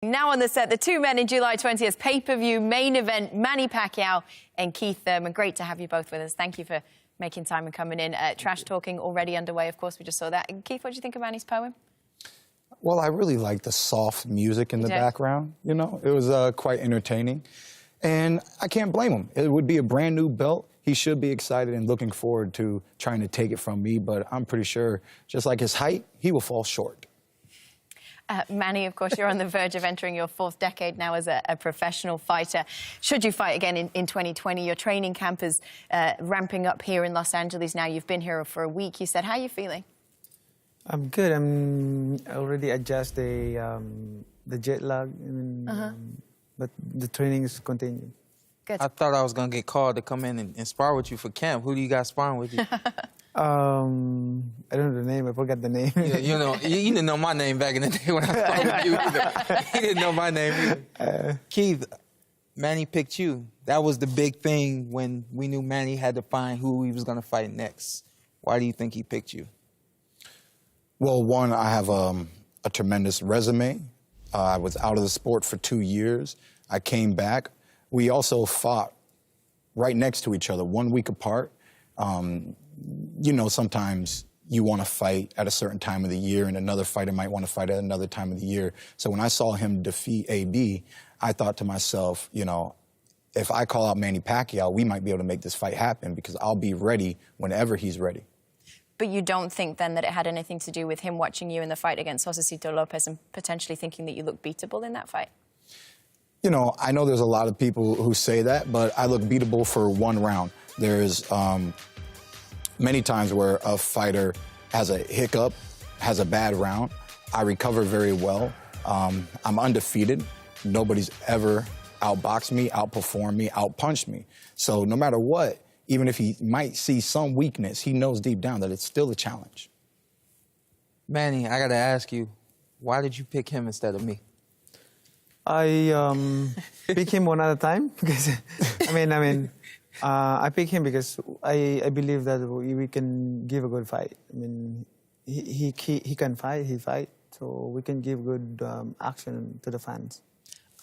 Now on the set, the two men in July 20th pay-per-view main event, Manny Pacquiao and Keith Thurman. Great to have you both with us. Thank you for making time and coming in. Trash talking already underway, of course, we just saw that. And Keith, what do you think of Manny's poem? Well, I really like the soft music in the background, you know? It was quite entertaining. And I can't blame him. It would be a brand new belt. He should be excited and looking forward to trying to take it from me, but I'm pretty sure, just like his height, he will fall short. Manny, of course, you're on the verge of entering your fourth decade now as a professional fighter. Should you fight again in 2020, your training camp is ramping up here in Los Angeles now. You've been here for a week. You said, how are you feeling? I'm good. I'm already adjust the jet lag, but the training is continuing. Good. I thought I was gonna get called to come in and spar with you for camp. Who do you got sparring with you? I don't know the name. I forgot the name. Yeah, you didn't know my name back in the day when I sparred with you either. You didn't know my name either. Keith, Manny picked you. That was the big thing when we knew Manny had to find who he was gonna fight next. Why do you think he picked you? Well, one, I have a tremendous resume. I was out of the sport for 2 years. I came back. We also fought right next to each other, 1 week apart. You know, sometimes you want to fight at a certain time of the year and another fighter might want to fight at another time of the year. So when I saw him defeat AB, I thought to myself, you know, if I call out Manny Pacquiao, we might be able to make this fight happen because I'll be ready whenever he's ready. But you don't think then that it had anything to do with him watching you in the fight against Josecito Lopez and potentially thinking that you look beatable in that fight? You know, I know there's a lot of people who say that, but I look beatable for one round. There's many times where a fighter has a hiccup, has a bad round. I recover very well. I'm undefeated. Nobody's ever outboxed me, outperformed me, outpunched me. So no matter what, even if he might see some weakness, he knows deep down that it's still a challenge. Manny, I gotta ask you, why did you pick him instead of me? I pick him one at a time because I pick him because I believe that we can give a good fight. I mean, he can fight, he fight, so we can give good action to the fans.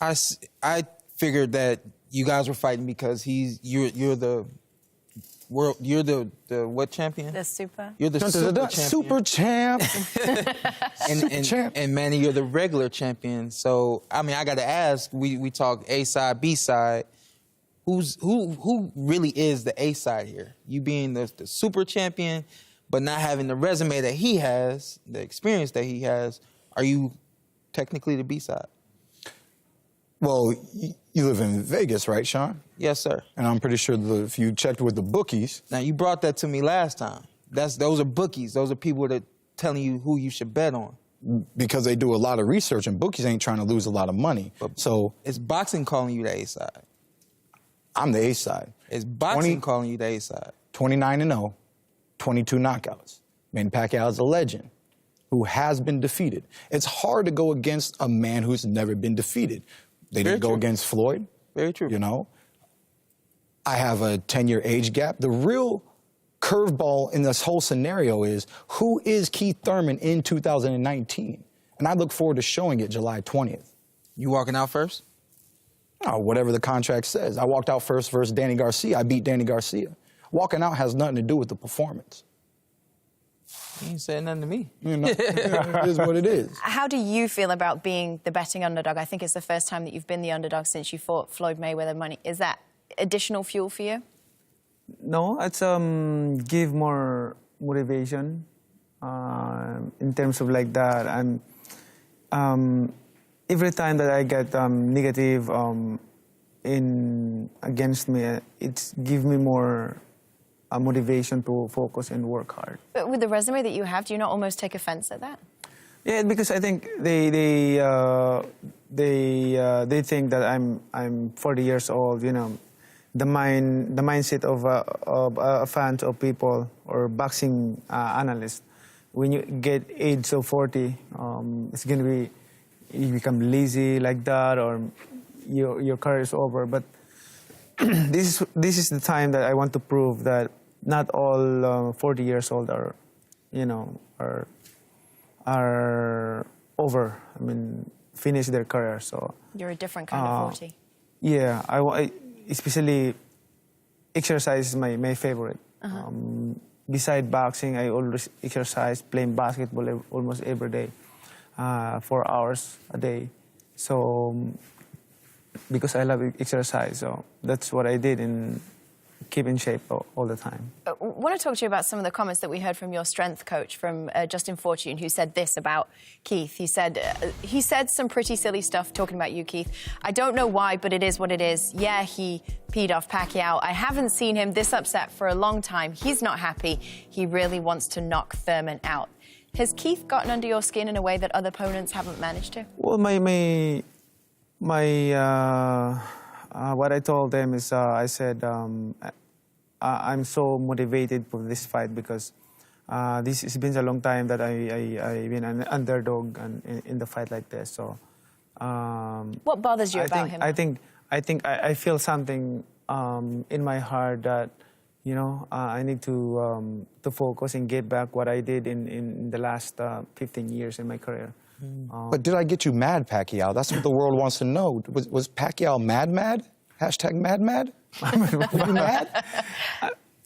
I figured that you guys were fighting because you're the what champion? The super. You're the super champ. And Manny, you're the regular champion. So I mean, I got to ask. We talk A side, B side. Who really is the A side here? You being the super champion, but not having the resume that he has, the experience that he has. Are you technically the B side? Well, you live in Vegas, right, Sean? Yes, sir. And I'm pretty sure that if you checked with the bookies... Now, you brought that to me last time. Those are bookies. Those are people that telling you who you should bet on. Because they do a lot of research, and bookies ain't trying to lose a lot of money. So it's boxing calling you the A side. I'm the A side. It's boxing calling you the A side. 29-0, 22 knockouts. Manny Pacquiao is a legend who has been defeated. It's hard to go against a man who's never been defeated. They didn't go against Floyd. Very true. You know? I have a 10-year age gap. The real curveball in this whole scenario is, who is Keith Thurman in 2019? And I look forward to showing it July 20th. You walking out first? Oh, whatever the contract says. I walked out first versus Danny Garcia. I beat Danny Garcia. Walking out has nothing to do with the performance. You ain't saying nothing to me. You know, it is what it is. How do you feel about being the betting underdog? I think it's the first time that you've been the underdog since you fought Floyd Mayweather. Money. Is that additional fuel for you? No, it's give more motivation in terms of like that. And every time that I get negative against me, it's give me more motivation to focus and work hard. But with the resume that you have, do you not almost take offense at that? Yeah, because I think they think that I'm 40 years old. You know, the mindset of fans of people or boxing analysts. When you get age of 40, it's gonna be you become lazy like that, or your career is over. But this is the time that I want to prove that not all 40 years old are, you know, are over. I mean, finish their career. So You're a different kind of 40. yeah, especially exercise is my favorite. Beside boxing, I always exercise, playing basketball almost every day, 4 hours a day. So because I love exercise, so that's what I did and keep in shape all the time. I want to talk to you about some of the comments that we heard from your strength coach, from Justin Fortune, who said this about Keith. He said some pretty silly stuff talking about you, Keith. I don't know why, but it is what it is. Yeah, he peed off Pacquiao. I haven't seen him this upset for a long time. He's not happy. He really wants to knock Thurman out. Has Keith gotten under your skin in a way that other opponents haven't managed to? Well, what I told them is, I said, I'm so motivated for this fight because this has been a long time that I've been an underdog in the fight like this. So, what bothers you about him? I feel something in my heart that, you know, I need to focus and get back what I did in the last 15 years in my career. But did I get you mad, Pacquiao? That's what the world wants to know. Was Pacquiao mad? Hashtag mad? Were you mad?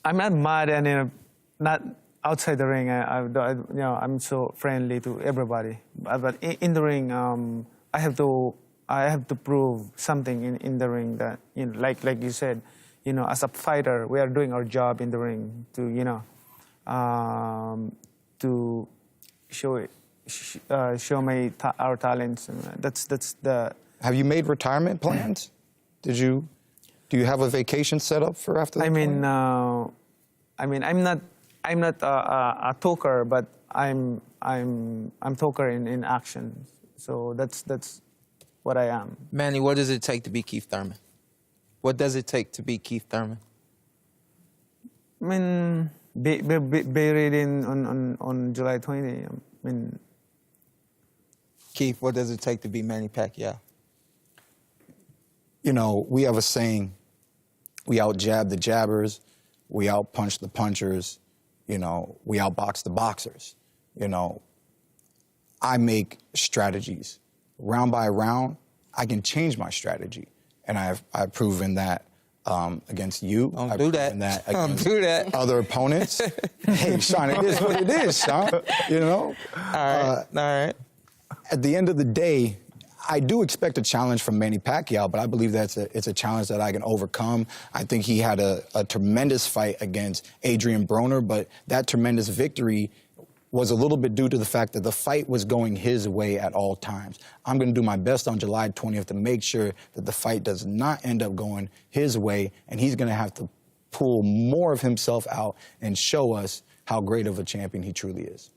I'm not mad, and not outside the ring. I'm so friendly to everybody. But in the ring, I have to prove something in the ring that, you know, like you said, you know, as a fighter, we are doing our job in the ring to, you know, to show it. Show our talents, and that's the. Have you made retirement plans? Do you have a vacation set up for after? I'm not a talker, but I'm talker in action. So that's what I am. Manny, what does it take to be Keith Thurman? What does it take to be Keith Thurman? I mean, buried on July 20. I mean. Keith, what does it take to be Manny Pacquiao? You know, we have a saying, we out-jab the jabbers, we out-punch the punchers, you know, we outbox the boxers. You know, I make strategies. Round by round, I can change my strategy. And I've proven that against you. Don't do that. Don't do that. Other opponents. Hey, Sean, it is what it is, Sean. You know? All right. At the end of the day, I do expect a challenge from Manny Pacquiao, but I believe it's a challenge that I can overcome. I think he had a tremendous fight against Adrian Broner, but that tremendous victory was a little bit due to the fact that the fight was going his way at all times. I'm going to do my best on July 20th to make sure that the fight does not end up going his way, and he's going to have to pull more of himself out and show us how great of a champion he truly is.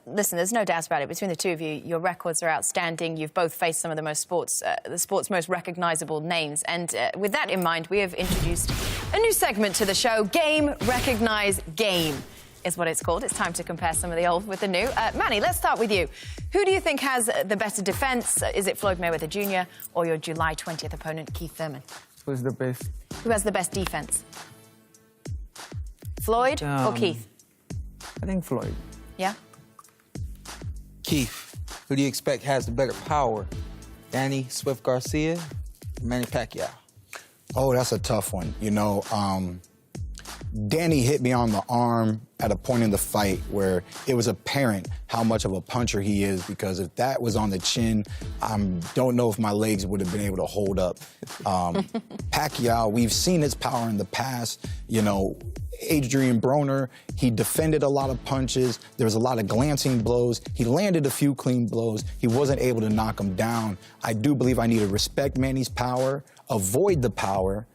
Listen, there's no doubt about it. Between the two of you, your records are outstanding. You've both faced some of the sport's most recognisable names. And with that in mind, we have introduced a new segment to the show. Game, Recognise, Game is what it's called. It's time to compare some of the old with the new. Manny, let's start with you. Who do you think has the better defence? Is it Floyd Mayweather Jr. or your July 20th opponent, Keith Thurman? Who's the best? Who has the best defence? Floyd or Keith? I think Floyd. Yeah? Keith, who do you expect has the better power? Danny Swift Garcia or Manny Pacquiao? Oh, that's a tough one. You know, Danny hit me on the arm at a point in the fight where it was apparent how much of a puncher he is, because if that was on the chin, I don't know if my legs would have been able to hold up. Pacquiao, we've seen his power in the past. You know, Adrian Broner, he defended a lot of punches. There was a lot of glancing blows. He landed a few clean blows. He wasn't able to knock him down. I do believe I need to respect Manny's power, avoid the power,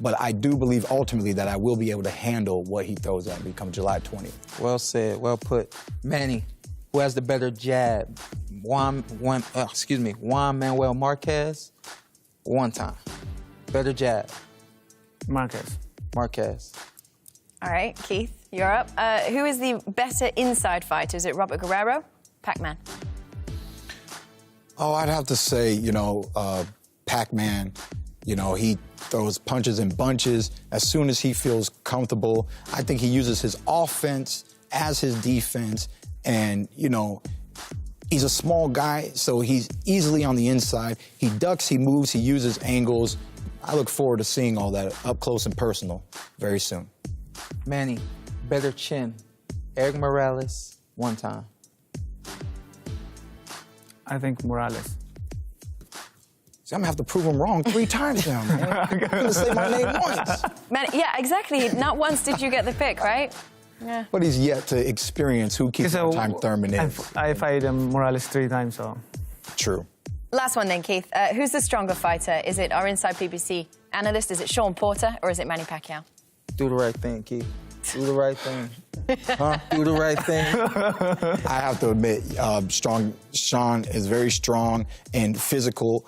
but I do believe ultimately that I will be able to handle what he throws at me come July 20th. Well said, well put. Manny, who has the better jab? Juan Manuel Marquez, one time. Better jab. Marquez. All right, Keith, you're up. Who is the better inside fighter? Is it Robert Guerrero? Pac-Man? Oh, I'd have to say, you know, Pac-Man. You know, he throws punches in bunches as soon as he feels comfortable. I think he uses his offense as his defense. And, you know, He's a small guy, so he's easily on the inside. He ducks, he moves, he uses angles. I look forward to seeing all that up close and personal very soon. Manny, better chin. Eric Morales, one time. I think Morales. See, I'm gonna have to prove him wrong 3 times now, man. I'm gonna say my name once. Manny, yeah, exactly. Not once did you get the pick, right? Yeah. But he's yet to experience who keeps time Thurman is. I fight Morales 3 times, so. True. Last one then, Keith. Who's the stronger fighter? Is it our Inside PBC analyst? Is it Sean Porter or is it Manny Pacquiao? Do the right thing, Keith. Do the right thing. Huh? Do the right thing. I have to admit, Sean is very strong and physical.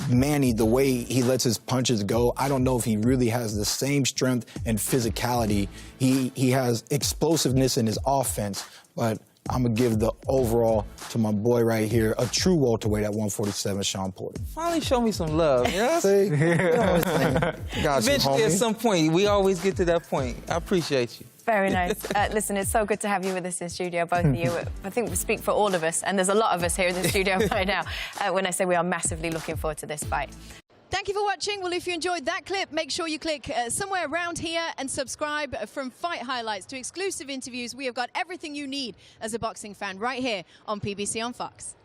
Manny, the way he lets his punches go, I don't know if he really has the same strength and physicality. He has explosiveness in his offense, but I'm going to give the overall to my boy right here, a true welterweight at 147, Sean Porter. Finally show me some love, you know? See? You know what I'm saying? Got you, Eventually, at homie. some point, we always get to that point. I appreciate you. Very nice. Listen, it's so good to have you with us in studio, both of you. I think we speak for all of us, and there's a lot of us here in the studio right now, when I say we are massively looking forward to this fight. Thank you for watching. Well, if you enjoyed that clip, make sure you click somewhere around here and subscribe. From fight highlights to exclusive interviews, we have got everything you need as a boxing fan right here on PBC on Fox.